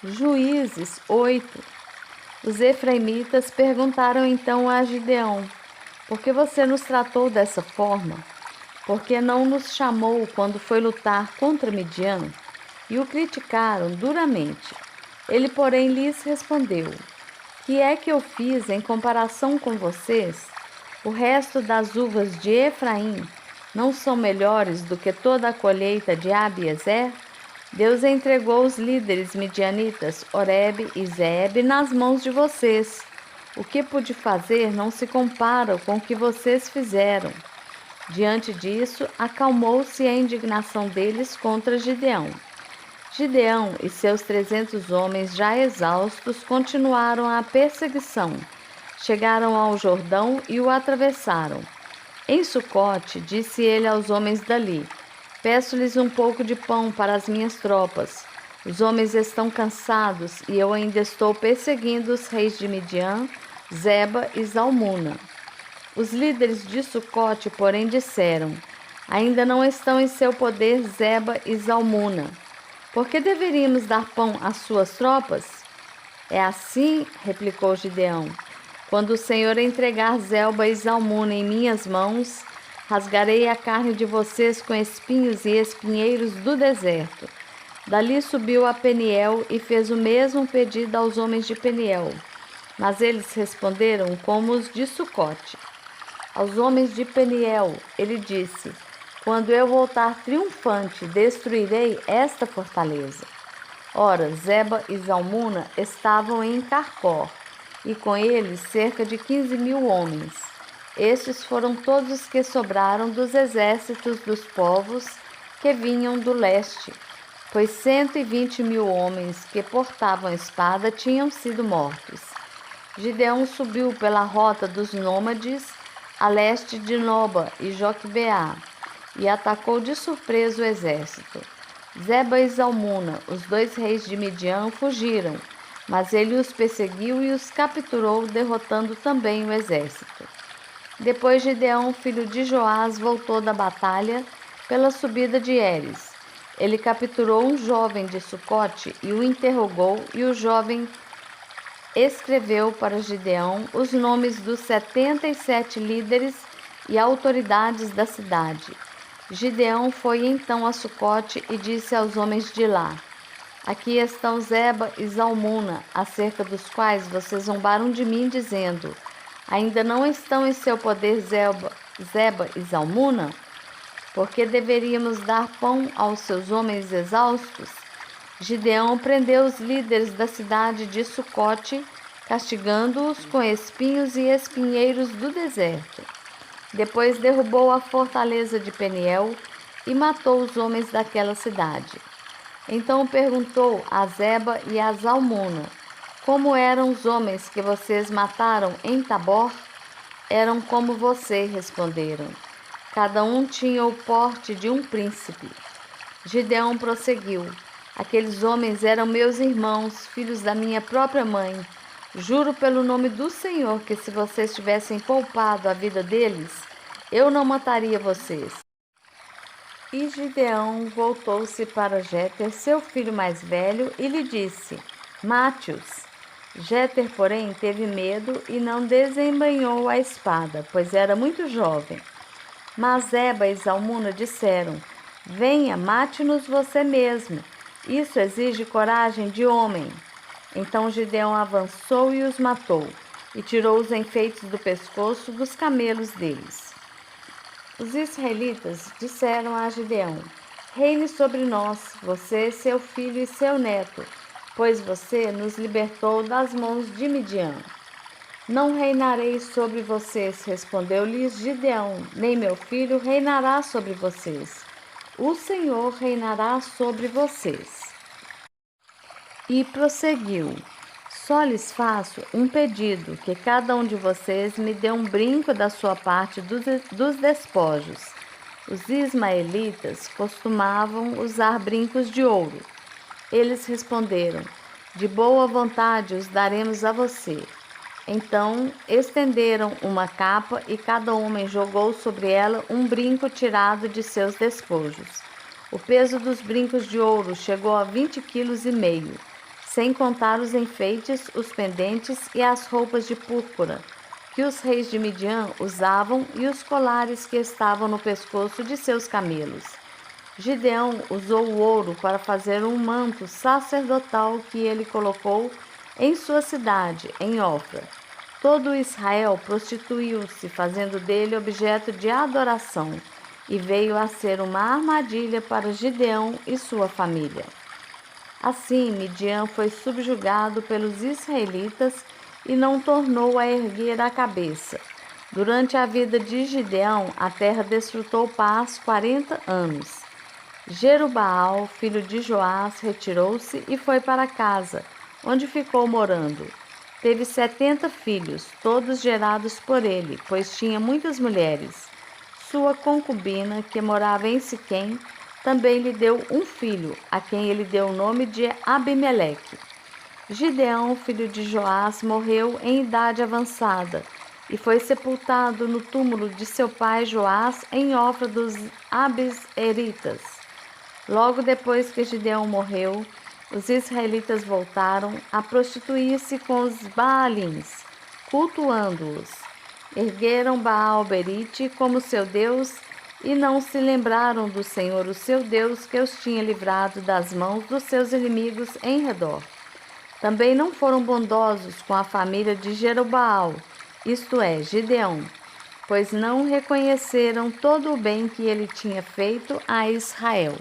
Juízes 8. Os efraimitas perguntaram então a Gideão: por que você nos tratou dessa forma? Por que não nos chamou quando foi lutar contra Midian? E o criticaram duramente. Ele, porém, lhes respondeu: que é que eu fiz em comparação com vocês? O resto das uvas de Efraim não são melhores do que toda a colheita de Abiezer? Deus entregou os líderes midianitas, Oreb e Zeeb, nas mãos de vocês. O que pude fazer não se compara com o que vocês fizeram. Diante disso, acalmou-se a indignação deles contra Gideão. Gideão e seus 300 homens, já exaustos, continuaram a perseguição. Chegaram ao Jordão e o atravessaram. Em Sucote, disse ele aos homens dali: peço-lhes um pouco de pão para as minhas tropas. Os homens estão cansados e eu ainda estou perseguindo os reis de Midian, Zeba e Zalmuna. Os líderes de Sucote, porém, disseram: ainda não estão em seu poder Zeba e Zalmuna. Por que deveríamos dar pão às suas tropas? É assim, replicou Gideão: quando o Senhor entregar Zelba e Zalmuna em minhas mãos, rasgarei a carne de vocês com espinhos e espinheiros do deserto. Dali subiu a Peniel e fez o mesmo pedido aos homens de Peniel. Mas eles responderam como os de Sucote. Aos homens de Peniel, ele disse: quando eu voltar triunfante, destruirei esta fortaleza. Ora, Zeba e Zalmuna estavam em Carcor, e com eles cerca de 15.000 homens. Estes foram todos os que sobraram dos exércitos dos povos que vinham do leste, pois 120.000 homens que portavam espada tinham sido mortos. Gideão subiu pela rota dos nômades a leste de Noba e Joquebeá, e atacou de surpresa o exército. Zeba e Zalmuna, os 2 reis de Midian, fugiram, mas ele os perseguiu e os capturou, derrotando também o exército. Depois Gideão, filho de Joás, voltou da batalha pela subida de Eres. Ele capturou um jovem de Sucote e o interrogou, e o jovem escreveu para Gideão os nomes dos 77 líderes e autoridades da cidade. Gideão foi então a Sucote e disse aos homens de lá: aqui estão Zeba e Zalmuna, acerca dos quais vocês zombaram de mim, dizendo: ainda não estão em seu poder Zeba e Zalmuna? Porque deveríamos dar pão aos seus homens exaustos? Gideão prendeu os líderes da cidade de Sucote, castigando-os com espinhos e espinheiros do deserto. Depois derrubou a fortaleza de Peniel e matou os homens daquela cidade. Então perguntou a Zeba e a Zalmuna: como eram os homens que vocês mataram em Tabor? Eram como você, responderam. Cada um tinha o porte de um príncipe. Gideão prosseguiu: aqueles homens eram meus irmãos, filhos da minha própria mãe. Juro pelo nome do Senhor que se vocês tivessem poupado a vida deles, eu não mataria vocês. E Gideão voltou-se para Jéter, seu filho mais velho, e lhe disse: mate-os. Jéter, porém, teve medo e não desembainhou a espada, pois era muito jovem. Mas Zeba e Zalmuna disseram: venha, mate-nos você mesmo. Isso exige coragem de homem. Então Gideão avançou e os matou, e tirou os enfeites do pescoço dos camelos deles. Os israelitas disseram a Gideão: reine sobre nós, você, seu filho e seu neto, pois você nos libertou das mãos de Midian. Não reinarei sobre vocês, respondeu-lhes Gideão, nem meu filho reinará sobre vocês. O Senhor reinará sobre vocês. E prosseguiu: só lhes faço um pedido, que cada um de vocês me dê um brinco da sua parte dos despojos. Os ismaelitas costumavam usar brincos de ouro. Eles responderam: de boa vontade os daremos a você. Então estenderam uma capa e cada homem jogou sobre ela um brinco tirado de seus despojos. O peso dos brincos de ouro chegou a 20,5 kg. sem contar os enfeites, os pendentes e as roupas de púrpura que os reis de Midian usavam e os colares que estavam no pescoço de seus camelos. Gideão usou o ouro para fazer um manto sacerdotal que ele colocou em sua cidade, em Ofra. Todo Israel prostituiu-se, fazendo dele objeto de adoração, e veio a ser uma armadilha para Gideão e sua família. Assim, Midian foi subjugado pelos israelitas e não tornou a erguer a cabeça. Durante a vida de Gideão, a terra desfrutou paz 40 anos. Jerubaal, filho de Joás, retirou-se e foi para casa, onde ficou morando. Teve 70 filhos, todos gerados por ele, pois tinha muitas mulheres. Sua concubina, que morava em Siquém, também lhe deu um filho, a quem ele deu o nome de Abimeleque. Gideão, filho de Joás, morreu em idade avançada e foi sepultado no túmulo de seu pai Joás em Ofra dos Abiseritas. Logo depois que Gideão morreu, os israelitas voltaram a prostituir-se com os Baalins, cultuando-os. Ergueram Baal-berite como seu Deus e não se lembraram do Senhor, o seu Deus, que os tinha livrado das mãos dos seus inimigos em redor. Também não foram bondosos com a família de Jerobaal, isto é, Gideão, pois não reconheceram todo o bem que ele tinha feito a Israel.